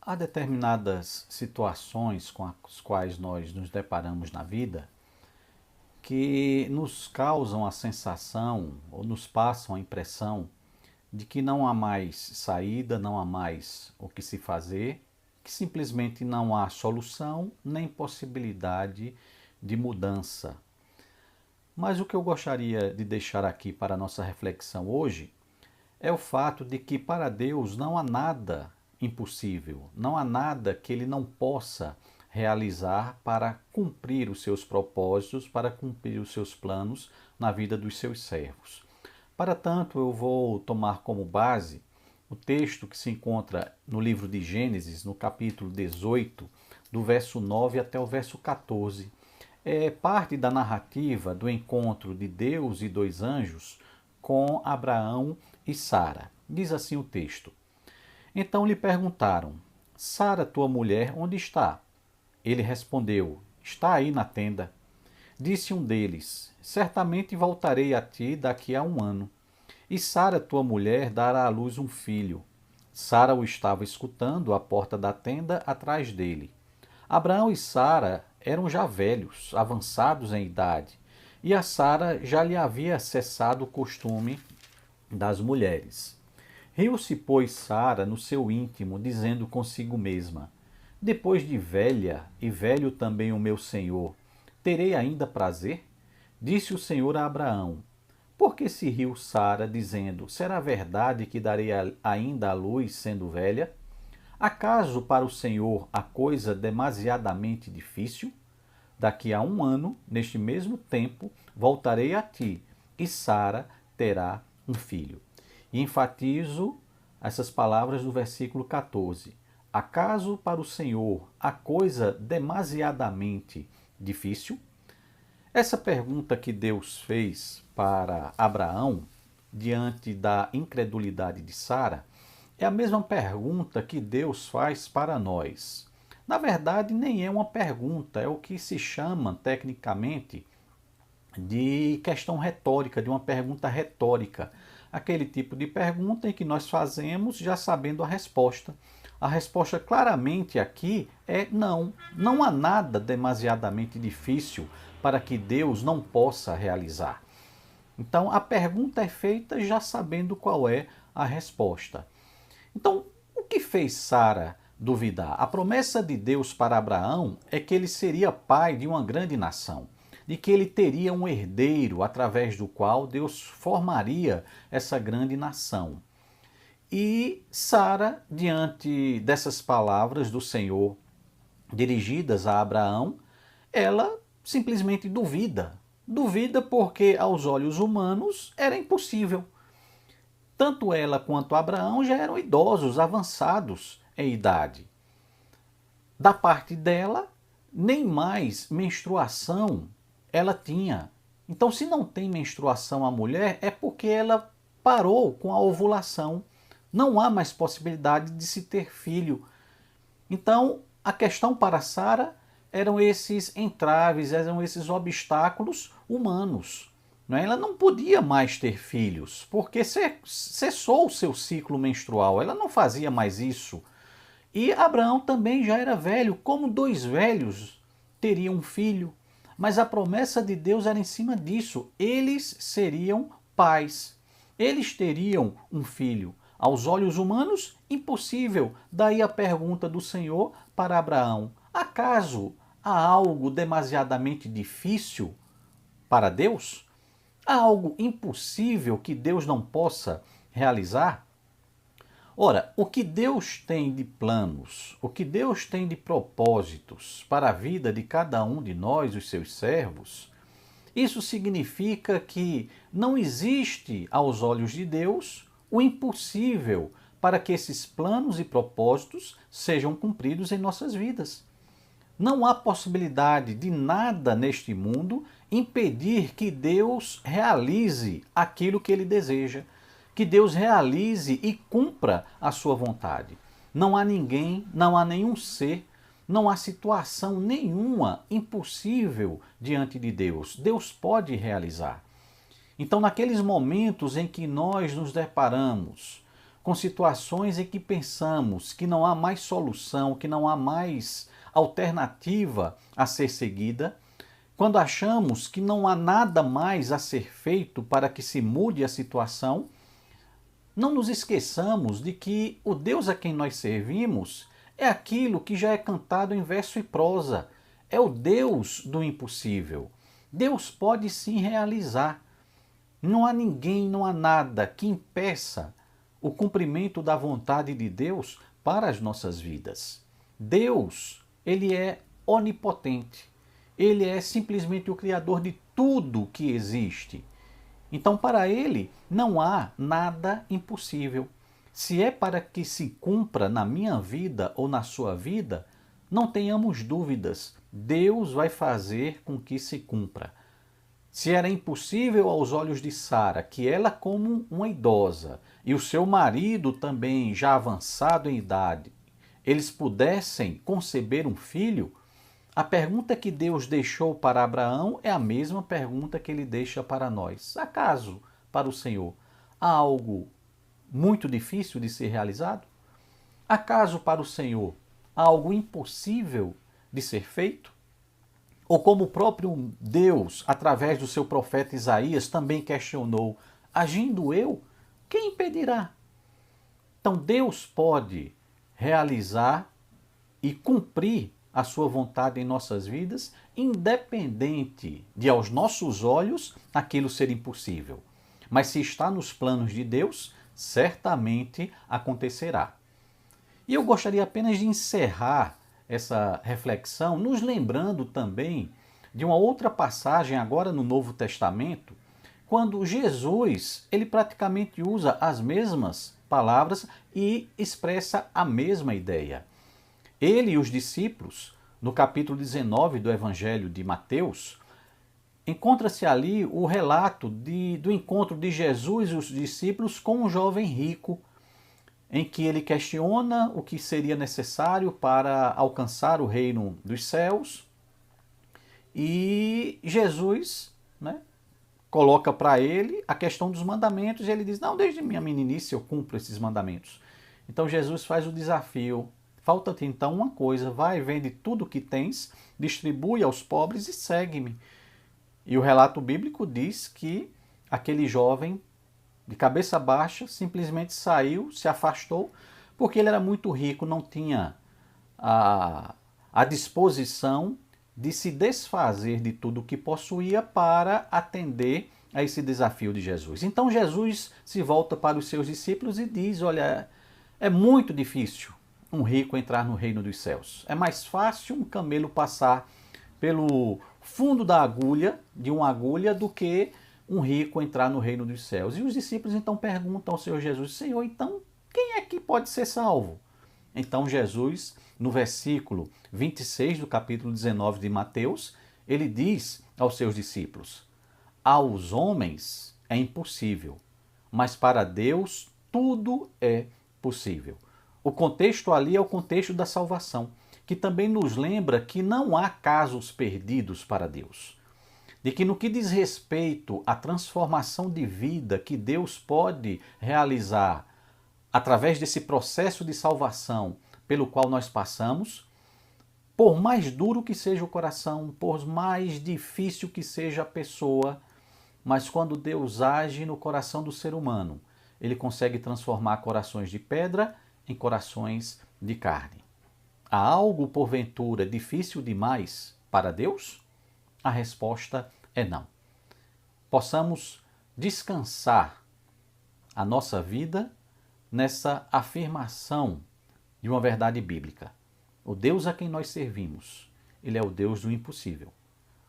Há determinadas situações com as quais nós nos deparamos na vida que nos causam a sensação ou nos passam a impressão de que não há mais saída, não há mais o que se fazer, que simplesmente não há solução nem possibilidade de mudança. Mas o que eu gostaria de deixar aqui para a nossa reflexão hoje é o fato de que para Deus não há nada impossível, não há nada que ele não possa realizar para cumprir os seus propósitos, para cumprir os seus planos na vida dos seus servos. Para tanto, eu vou tomar como base o texto que se encontra no livro de Gênesis, no capítulo 18, do verso 9 até o verso 14. É parte da narrativa do encontro de Deus e dois anjos com Abraão e Sara. Diz assim o texto: Então lhe perguntaram: Sara, tua mulher, onde está? Ele respondeu: Está aí na tenda. Disse um deles: Certamente voltarei a ti daqui a um ano. E Sara, tua mulher, dará à luz um filho. Sara o estava escutando à porta da tenda atrás dele. Abraão e Sara eram já velhos, avançados em idade, e a Sara já lhe havia cessado o costume das mulheres. Riu-se, pois, Sara no seu íntimo, dizendo consigo mesma: Depois de velha, e velho também o meu senhor, terei ainda prazer? Disse o Senhor a Abraão: Por que se riu Sara, dizendo: Será verdade que darei ainda à luz, sendo velha? Acaso para o Senhor a coisa demasiadamente difícil? Daqui a um ano, neste mesmo tempo, voltarei a ti, e Sara terá um filho. E enfatizo essas palavras do versículo 14. Acaso para o Senhor a coisa demasiadamente difícil? Essa pergunta que Deus fez para Abraão, diante da incredulidade de Sara, é a mesma pergunta que Deus faz para nós. Na verdade, nem é uma pergunta, é o que se chama tecnicamente de questão retórica, de uma pergunta retórica. Aquele tipo de pergunta em que nós fazemos já sabendo a resposta. A resposta claramente aqui é não. Não há nada demasiadamente difícil para que Deus não possa realizar. Então a pergunta é feita já sabendo qual é a resposta. Então, o que fez Sara duvidar? A promessa de Deus para Abraão é que ele seria pai de uma grande nação, de que ele teria um herdeiro através do qual Deus formaria essa grande nação. E Sara, diante dessas palavras do Senhor dirigidas a Abraão, ela simplesmente duvida. Duvida porque aos olhos humanos era impossível. Tanto ela quanto Abraão já eram idosos, avançados em idade. Da parte dela, nem mais menstruação ela tinha. Então, se não tem menstruação a mulher, é porque ela parou com a ovulação. Não há mais possibilidade de se ter filho. Então, a questão para Sara eram esses entraves, eram esses obstáculos humanos. Não é? Ela não podia mais ter filhos, porque cessou o seu ciclo menstrual. Ela não fazia mais isso. E Abraão também já era velho, como dois velhos teriam um filho. Mas a promessa de Deus era em cima disso. Eles seriam pais. Eles teriam um filho. Aos olhos humanos, impossível. Daí a pergunta do Senhor para Abraão: acaso há algo demasiadamente difícil para Deus? Há algo impossível que Deus não possa realizar? Ora, o que Deus tem de planos, o que Deus tem de propósitos para a vida de cada um de nós, os seus servos, isso significa que não existe aos olhos de Deus o impossível para que esses planos e propósitos sejam cumpridos em nossas vidas. Não há possibilidade de nada neste mundo impedir que Deus realize aquilo que ele deseja, que Deus realize e cumpra a sua vontade. Não há ninguém, não há nenhum ser, não há situação nenhuma impossível diante de Deus. Deus pode realizar. Então, naqueles momentos em que nós nos deparamos com situações em que pensamos que não há mais solução, que não há mais alternativa a ser seguida, quando achamos que não há nada mais a ser feito para que se mude a situação, não nos esqueçamos de que o Deus a quem nós servimos é aquilo que já é cantado em verso e prosa. É o Deus do impossível. Deus pode sim realizar. Não há ninguém, não há nada que impeça o cumprimento da vontade de Deus para as nossas vidas. Deus, ele é onipotente. Ele é simplesmente o criador de tudo que existe. Então, para ele, não há nada impossível. Se é para que se cumpra na minha vida ou na sua vida, não tenhamos dúvidas, Deus vai fazer com que se cumpra. Se era impossível aos olhos de Sara que ela, como uma idosa, e o seu marido também já avançado em idade, eles pudessem conceber um filho, a pergunta que Deus deixou para Abraão é a mesma pergunta que ele deixa para nós. Acaso, para o Senhor, há algo muito difícil de ser realizado? Acaso, para o Senhor, há algo impossível de ser feito? Ou como o próprio Deus, através do seu profeta Isaías, também questionou, agindo eu, quem impedirá? Então Deus pode realizar e cumprir a sua vontade em nossas vidas, independente de aos nossos olhos aquilo ser impossível. Mas se está nos planos de Deus, certamente acontecerá. E eu gostaria apenas de encerrar essa reflexão, nos lembrando também de uma outra passagem agora no Novo Testamento, quando Jesus, ele praticamente usa as mesmas palavras e expressa a mesma ideia. Ele e os discípulos, no capítulo 19 do Evangelho de Mateus, encontra-se ali o relato do encontro de Jesus e os discípulos com um jovem rico, em que ele questiona o que seria necessário para alcançar o reino dos céus. E Jesus, coloca para ele a questão dos mandamentos e ele diz, não, desde minha meninice eu cumpro esses mandamentos. Então Jesus faz o desafio, falta-te então uma coisa, vai, vende tudo o que tens, distribui aos pobres e segue-me. E o relato bíblico diz que aquele jovem, de cabeça baixa, simplesmente saiu, se afastou, porque ele era muito rico, não tinha a disposição de se desfazer de tudo o que possuía para atender a esse desafio de Jesus. Então Jesus se volta para os seus discípulos e diz, olha, é muito difícil um rico entrar no reino dos céus. É mais fácil um camelo passar pelo fundo da agulha, de uma agulha, do que um rico entrar no reino dos céus. E os discípulos então perguntam ao Senhor Jesus, Senhor, então quem é que pode ser salvo? Então Jesus, no versículo 26 do capítulo 19 de Mateus, ele diz aos seus discípulos, aos homens é impossível, mas para Deus tudo é possível. O contexto ali é o contexto da salvação, que também nos lembra que não há casos perdidos para Deus. De que no que diz respeito à transformação de vida que Deus pode realizar através desse processo de salvação pelo qual nós passamos, por mais duro que seja o coração, por mais difícil que seja a pessoa, mas quando Deus age no coração do ser humano, ele consegue transformar corações de pedra em corações de carne. Há algo, porventura, difícil demais para Deus? A resposta é não. Possamos descansar a nossa vida nessa afirmação de uma verdade bíblica. O Deus a quem nós servimos, ele é o Deus do impossível.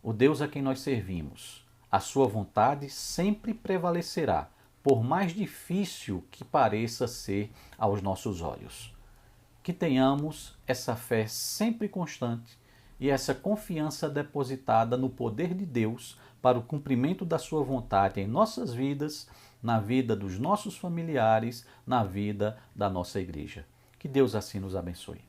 O Deus a quem nós servimos, a sua vontade sempre prevalecerá, por mais difícil que pareça ser aos nossos olhos. Que tenhamos essa fé sempre constante e essa confiança depositada no poder de Deus para o cumprimento da sua vontade em nossas vidas, na vida dos nossos familiares, na vida da nossa igreja. Que Deus assim nos abençoe.